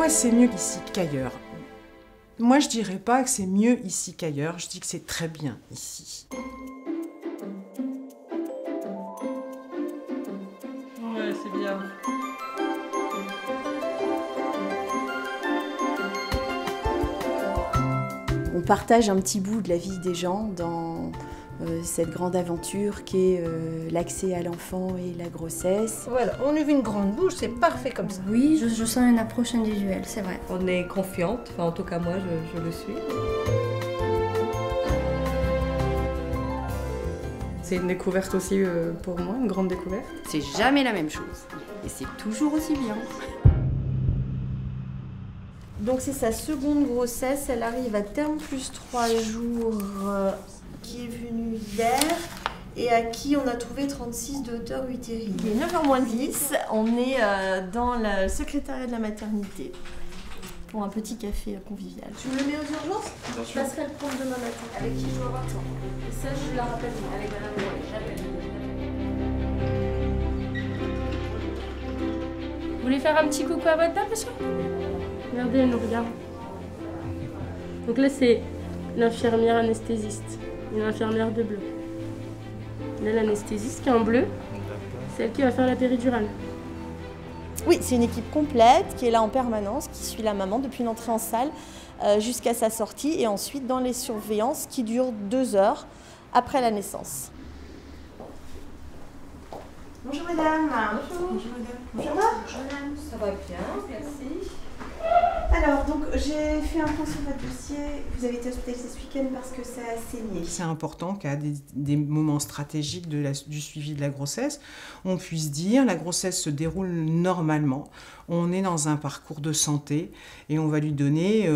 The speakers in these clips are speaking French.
Pourquoi c'est mieux ici qu'ailleurs? Moi, je dirais pas que c'est mieux ici qu'ailleurs, je dis que c'est très bien ici. Ouais, c'est bien. On partage un petit bout de la vie des gens dans cette grande aventure qu'est l'accès à l'enfant et la grossesse. Voilà, on ouvre une grande bouche, c'est parfait comme ça. Oui, je sens une approche individuelle, c'est vrai. On est confiante, enfin en tout cas moi je le suis. C'est une découverte aussi pour moi, une grande découverte. C'est jamais la même chose. Et c'est toujours aussi bien. Donc c'est sa seconde grossesse, elle arrive à terme plus 3 jours, qui est venue hier et à qui on a trouvé 36 de hauteur utérine. Il est 9h moins 10, on est dans le secrétariat de la maternité pour un petit café convivial. Tu me le mets aux urgences? Je passerai le prendre demain matin. Avec qui je dois avoir le temps? Et ça je la rappelle avec Madame Roy, j'appelle. Vous voulez faire un petit coucou à votre dame, monsieur? Regardez, elle nous regarde. Donc là, c'est l'infirmière anesthésiste, une infirmière de bleu. Là, l'anesthésiste qui est en bleu, c'est elle qui va faire la péridurale. Oui, c'est une équipe complète qui est là en permanence, qui suit la maman depuis l'entrée en salle jusqu'à sa sortie et ensuite dans les surveillances qui durent 2 heures après la naissance. Bonjour madame. Bonjour. Bonjour madame. Bonjour madame. Ça va bien, merci. Alors, donc j'ai fait un point sur votre dossier. Vous avez été hospitalisée ce week-end parce que ça a saigné. C'est important qu'à des moments stratégiques du suivi de la grossesse, on puisse dire la grossesse se déroule normalement. On est dans un parcours de santé et on va lui donner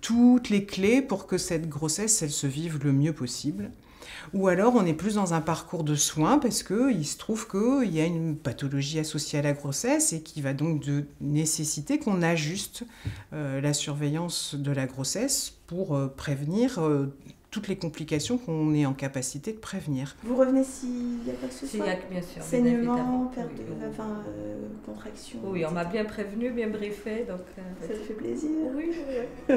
toutes les clés pour que cette grossesse, elle se vive le mieux possible. Ou alors on est plus dans un parcours de soins parce qu'il se trouve qu'il y a une pathologie associée à la grossesse et qui va donc nécessiter qu'on ajuste la surveillance de la grossesse pour prévenir toutes les complications qu'on est en capacité de prévenir. Vous revenez s'il y a quoi que ce soit? Bien sûr. Saignement, perte oui, de contraction. Oui, on m'a bien prévenu, bien briefé, donc... Ça te fait plaisir? Oui, oui.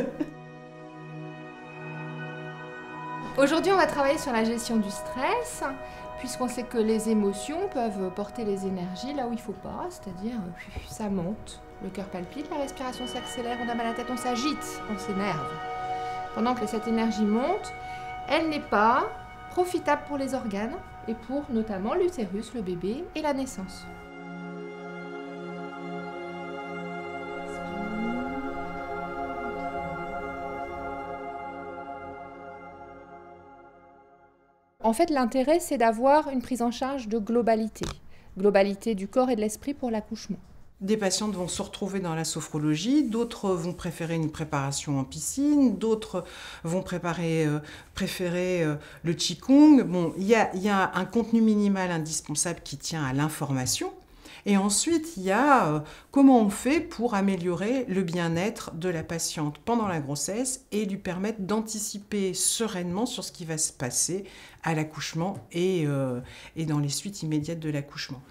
Aujourd'hui, on va travailler sur la gestion du stress, puisqu'on sait que les émotions peuvent porter les énergies là où il ne faut pas, c'est-à-dire ça monte, le cœur palpite, la respiration s'accélère, on a mal à la tête, on s'agite, on s'énerve. Pendant que cette énergie monte, elle n'est pas profitable pour les organes et pour notamment l'utérus, le bébé et la naissance. En fait, l'intérêt, c'est d'avoir une prise en charge de globalité. Globalité du corps et de l'esprit pour l'accouchement. Des patientes vont se retrouver dans la sophrologie, d'autres vont préférer une préparation en piscine, d'autres vont préférer le qigong. Bon, il y a un contenu minimal indispensable qui tient à l'information. Et ensuite, il y a comment on fait pour améliorer le bien-être de la patiente pendant la grossesse et lui permettre d'anticiper sereinement sur ce qui va se passer à l'accouchement et dans les suites immédiates de l'accouchement.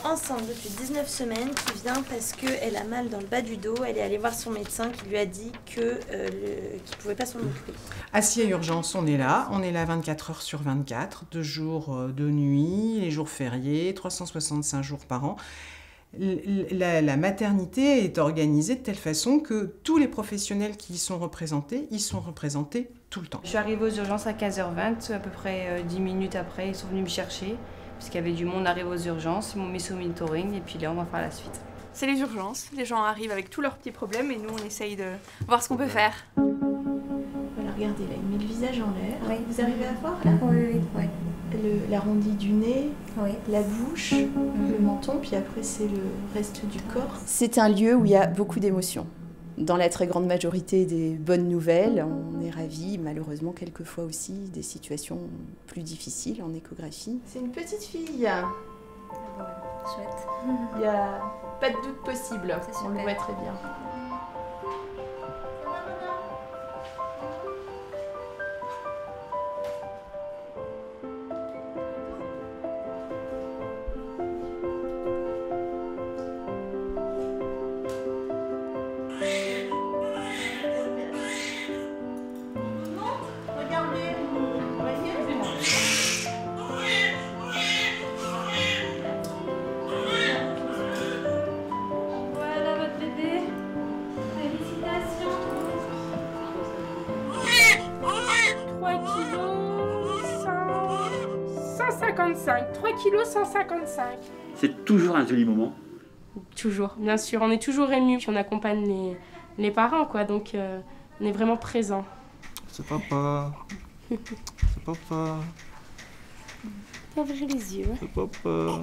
Ensemble depuis 19 semaines, qui vient parce qu'elle a mal dans le bas du dos. Elle est allée voir son médecin qui lui a dit qu'il ne pouvait pas s'en occuper. Assis à urgence, on est là 24 heures sur 24, 2 jours de nuit, les jours fériés, 365 jours par an. La maternité est organisée de telle façon que tous les professionnels qui y sont représentés, ils sont représentés tout le temps. Je suis arrivée aux urgences à 15h20, à peu près 10 minutes après, ils sont venus me chercher. Puisqu'il y avait du monde arrivé aux urgences, ils m'ont mis sous monitoring et puis là on va faire la suite. C'est les urgences, les gens arrivent avec tous leurs petits problèmes et nous on essaye de voir ce qu'on peut faire. Voilà, regardez là, il met le visage en l'air. Oui. Vous arrivez à voir là? Oui. L'arrondi du nez, Oui. la bouche, le menton, puis après c'est le reste du corps. C'est un lieu où il y a beaucoup d'émotions. Dans la très grande majorité des bonnes nouvelles, on est ravis, malheureusement quelquefois aussi des situations plus difficiles en échographie. C'est une petite fille. Chouette. Il n'y a pas de doute possible, on le voit très bien. 155. 3 kg 155. C'est toujours un joli moment. Toujours, bien sûr. On est toujours émus. Puis on accompagne les parents, quoi. Donc on est vraiment présents. C'est papa. C'est papa. Ouvrir les yeux. C'est papa.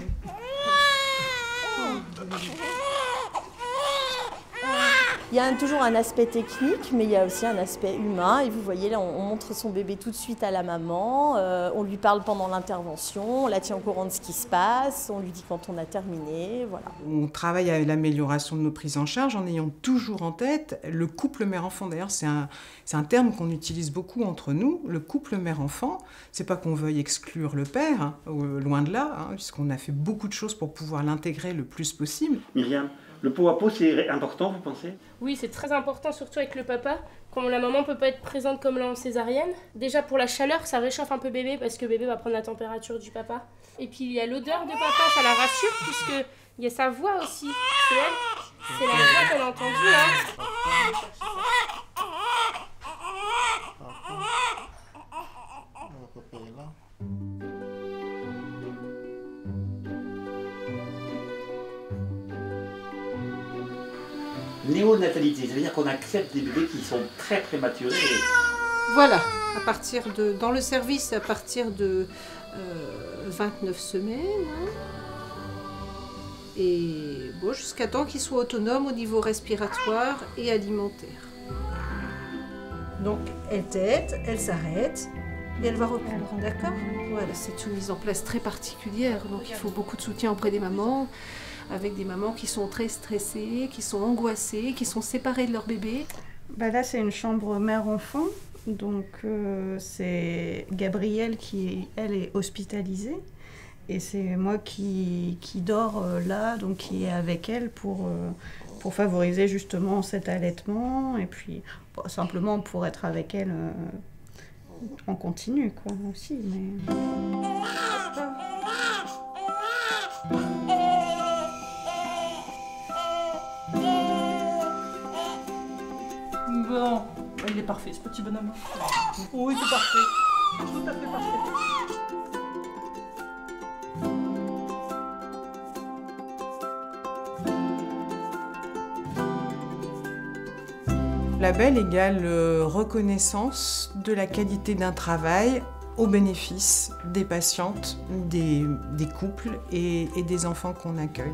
Il y a toujours un aspect technique, mais il y a aussi un aspect humain. Et vous voyez, là, on montre son bébé tout de suite à la maman. On lui parle pendant l'intervention, on la tient au courant de ce qui se passe, on lui dit quand on a terminé, voilà. On travaille à l'amélioration de nos prises en charge en ayant toujours en tête le couple mère-enfant. D'ailleurs, c'est un terme qu'on utilise beaucoup entre nous. Le couple mère-enfant, c'est pas qu'on veuille exclure le père, hein, loin de là, hein, puisqu'on a fait beaucoup de choses pour pouvoir l'intégrer le plus possible. Myriam, le pot à pot, c'est important, vous pensez? Oui, c'est très important, surtout avec le papa. Quand la maman peut pas être présente comme là en césarienne. Déjà pour la chaleur, ça réchauffe un peu bébé parce que bébé va prendre la température du papa. Et puis il y a l'odeur de papa, ça la rassure puisque il y a sa voix aussi. C'est elle, c'est la voix qu'elle a entendue là. Néonatalité, ça veut dire qu'on accepte des bébés qui sont très prématurés. Voilà, dans le service, à partir de 29 semaines. Hein, et bon, jusqu'à temps qu'ils soient autonomes au niveau respiratoire et alimentaire. Donc, elle tète, elle s'arrête et elle va reprendre, d'accord? Voilà, c'est une mise en place très particulière, donc il faut beaucoup de soutien auprès des mamans, avec des mamans qui sont très stressées, qui sont angoissées, qui sont séparées de leur bébé. Bah là, c'est une chambre mère-enfant, donc c'est Gabrielle qui, elle, est hospitalisée. Et c'est moi qui dors là, donc qui est avec elle pour favoriser justement cet allaitement. Et puis, bon, simplement pour être avec elle en continu, quoi, aussi. Mais... Bon, il est parfait ce petit bonhomme. Oui, il est parfait. Tout à fait parfait. Label égale reconnaissance de la qualité d'un travail au bénéfice des patientes, des couples et des enfants qu'on accueille.